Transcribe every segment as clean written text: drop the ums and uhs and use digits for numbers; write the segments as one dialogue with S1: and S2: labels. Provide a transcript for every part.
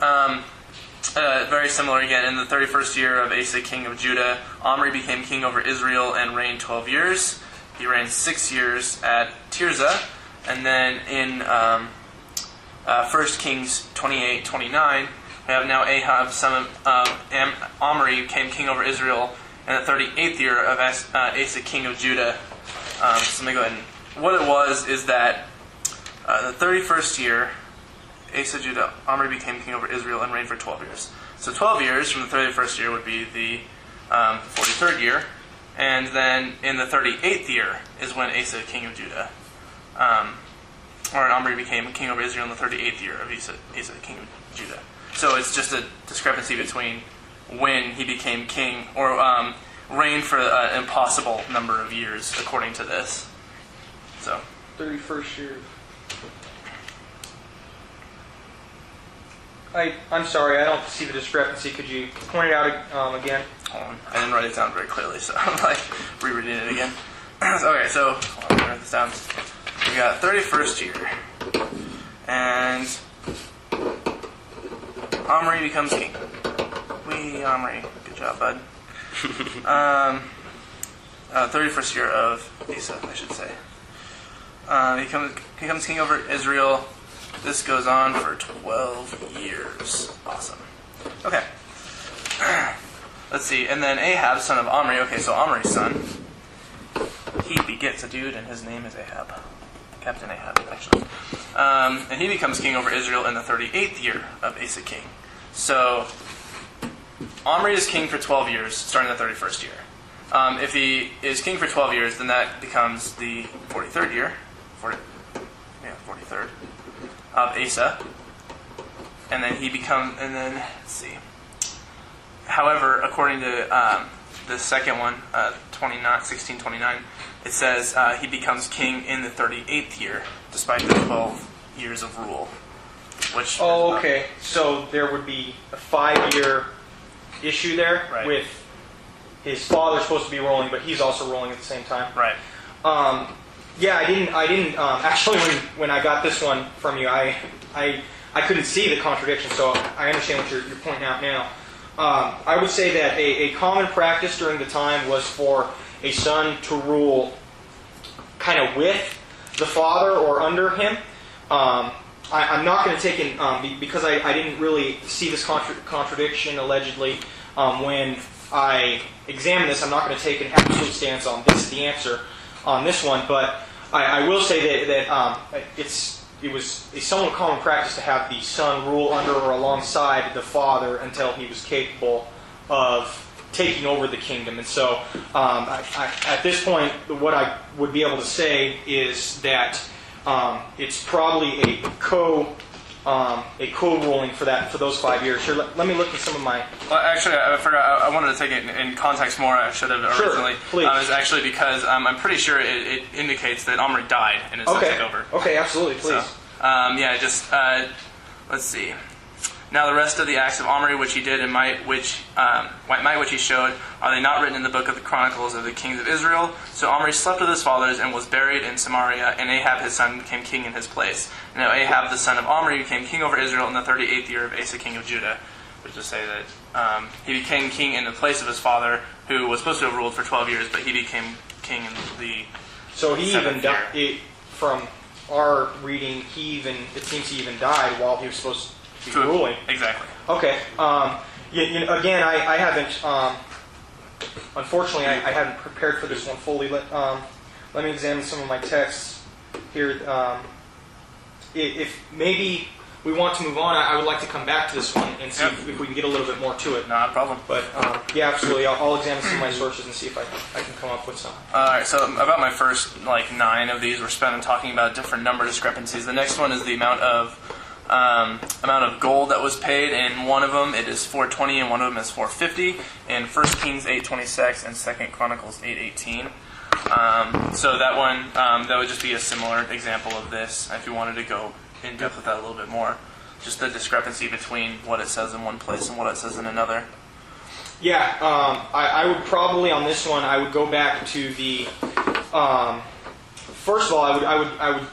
S1: very similar again. In the 31st year of Asa, king of Judah, Omri became king over Israel and reigned 12 years. He reigned 6 years at Tirzah. And then in 1 Kings 28:29, we have now Ahab, son of Omri, became king over Israel in the 38th year of Asa, king of Judah. So let me go ahead and... What it was is that the 31st year, Asa, Judah, Omri became king over Israel and reigned for 12 years. So 12 years from the 31st year would be the 43rd year. And then in the 38th year is when Asa, king of Judah, or Omri became king over Israel in the 38th year of Asa, king of Judah. So it's just a discrepancy between when he became king, or reigned for an impossible number of years, according to this. So
S2: 31st year. I'm sorry, I don't see the discrepancy. Could you point it out again?
S1: Hold on. I didn't write it down very clearly, so I'm like rereading it again. Okay, so let me write this down. We got 31st year, and Omri becomes king. Omri, good job, bud. 31st year of Asa, I should say. He becomes king over Israel. This goes on for 12 years. Awesome. Okay. Let's see. And then Ahab, son of Omri. Okay, so Omri's son. He begets a dude, and his name is Ahab. Captain Ahab, actually. And he becomes king over Israel in the 38th year of Asa king. So, Omri is king for 12 years, starting the 31st year. If he is king for 12 years, then that becomes the 43rd year. 43rd. Of Asa, and then let's see. However, according to the second one, 1629, it says he becomes king in the 38th year, despite the 12 years of rule. Which
S2: okay. So there would be a 5-year issue there, right, with his father supposed to be ruling, but he's also ruling at the same time.
S1: Right.
S2: Yeah, I didn't actually, when I got this one from you, I couldn't see the contradiction, so I understand what you're pointing out now. I would say that a common practice during the time was for a son to rule kind of with the father or under him. I'm not going to take in, because I didn't really see this contradiction allegedly when I examined this. I'm not going to take an absolute stance on this is the answer on this one, but I will say that it was a somewhat common practice to have the son rule under or alongside the father until he was capable of taking over the kingdom. And so, at this point, what I would be able to say is that it's probably a co-ruling for those 5 years. Sure, let me look at some of my...
S1: Well, actually, I forgot. I wanted to take it in context more. I should have originally.
S2: Sure, please.
S1: It's actually because I'm pretty sure it indicates that Omri died and his son took over.
S2: Okay, absolutely, please.
S1: So, let's see. Now the rest of the acts of Omri which he did and might which he showed, are they not written in the book of the Chronicles of the kings of Israel? So Omri slept with his fathers and was buried in Samaria, and Ahab his son became king in his place. And now Ahab the son of Omri became king over Israel in the 38th year of Asa king of Judah. Which is to say that he became king in the place of his father, who was supposed to have ruled for 12 years, but he became king in the
S2: So he even died, from our reading, it seems he even died while he was supposed to be ruling.
S1: Exactly.
S2: Okay. Again, I haven't. Unfortunately, I haven't prepared for this one fully. Let me examine some of my texts here. If maybe we want to move on, I would like to come back to this one and see if we can get a little bit more to it.
S1: Not a problem.
S2: But yeah, absolutely. I'll examine some of my sources and see if I can come up with some.
S1: All right. So about my first 9 of these were spent on talking about different number discrepancies. The next one is the amount of gold that was paid. In one of them it is 420, and one of them is 450. In 1 Kings 8:26 and 2 Chronicles 8:18. So that one that would just be a similar example of this. If you wanted to go in depth with that a little bit more, just the discrepancy between what it says in one place and what it says in another.
S2: Yeah, I would probably on this one I would go back to the. First of all, I would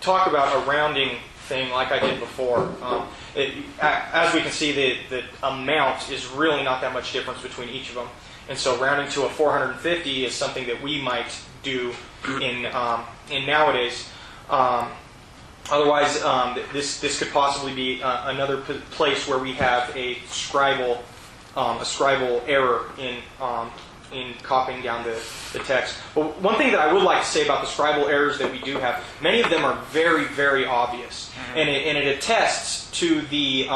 S2: talk about a rounding thing like I did before. As we can see, the amount is really not that much difference between each of them. And so rounding to a 450 is something that we might do in nowadays. Otherwise, this could possibly be another place where we have a scribal error in copying down the text. But one thing that I would like to say about the scribal errors that we do have, many of them are very, very obvious. Mm-hmm. And it attests to the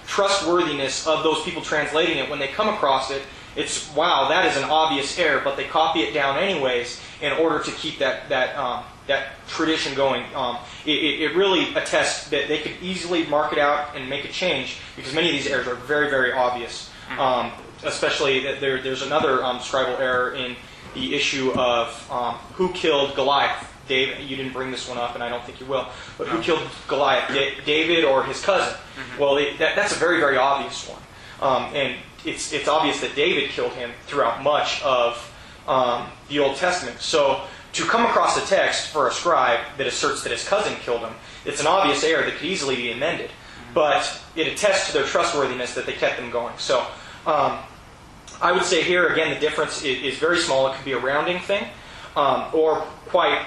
S2: trustworthiness of those people translating it. When they come across it, it's, wow, that is an obvious error, but they copy it down anyways in order to keep that tradition going. It really attests that they could easily mark it out and make a change, because many of these errors are very, very obvious. Especially, there's another scribal error in the issue of who killed Goliath. David, you didn't bring this one up, and I don't think you will. But who killed Goliath? David or his cousin? Mm-hmm. Well, that's a very, very obvious one. And it's obvious that David killed him throughout much of the Old Testament. So to come across a text for a scribe that asserts that his cousin killed him, it's an obvious error that could easily be amended. But it attests to their trustworthiness that they kept them going. So I would say here, again, the difference is very small. It could be a rounding thing, or quite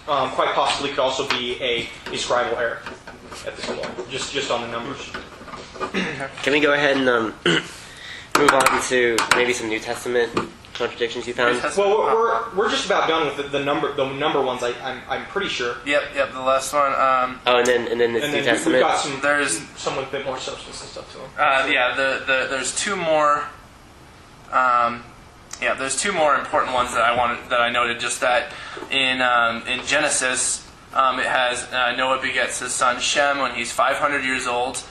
S2: possibly could also be a scribal error at this point, just on the numbers.
S3: Can we go ahead and move on to maybe some New Testament contradictions you found?
S2: Well, we're just about done with the number ones. I'm pretty sure.
S1: Yep. The last one.
S3: And then the New Testament.
S2: We've got there's some with a bit more substance and stuff to them.
S1: There's two more. There's two more important ones that I noted. Just that in Genesis, it has Noah begets his son Shem when he's 500 years old.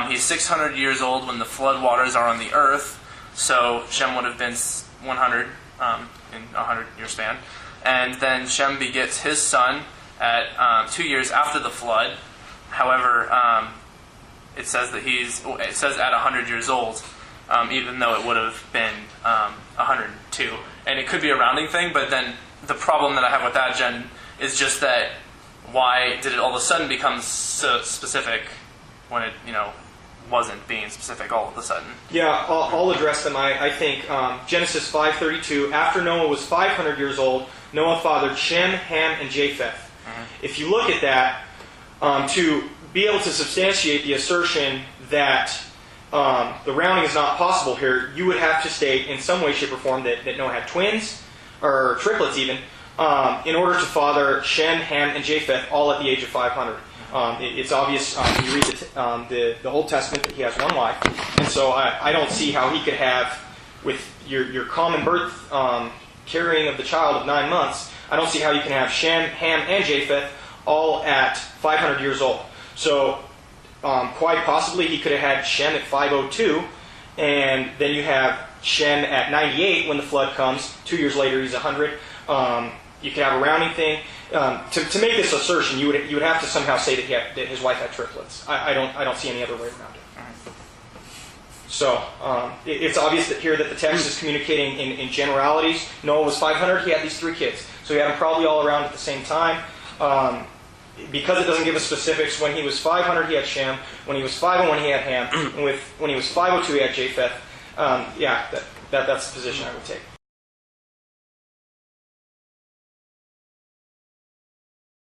S1: He's 600 years old when the flood waters are on the earth. So Shem would have been 100 in a 100-year span. And then Shem begets his son at 2 years after the flood. However, it says at 100 years old, even though it would have been 102. And it could be a rounding thing, but then the problem that I have with that, Jen, is just that why did it all of a sudden become so specific when it, wasn't being specific all of a sudden?
S2: Yeah, I'll address them. I think Genesis 5:32, after Noah was 500 years old, Noah fathered Shem, Ham, and Japheth. Mm-hmm. If you look at that, to be able to substantiate the assertion that the rounding is not possible here, you would have to state in some way, shape, or form that Noah had twins, or triplets even, in order to father Shem, Ham, and Japheth all at the age of 500. It's obvious when you read the Old Testament that he has one wife, and so I don't see how he could have, with your common birth carrying of the child of 9 months, I don't see how you can have Shem, Ham, and Japheth all at 500 years old. So quite possibly he could have had Shem at 502, and then you have Shem at 98 when the flood comes. 2 years later he's 100. You could have a rounding thing. To make this assertion, you would have to somehow say that his wife had triplets. I don't see any other way around it. So it's obvious that here that the text is communicating in generalities. Noah was 500. He had these 3 kids, so he had them probably all around at the same time. Because it doesn't give us specifics, when he was 500 he had Shem. When he was 501 he had Ham. And when he was 502 he had Japheth. That's the position I would take.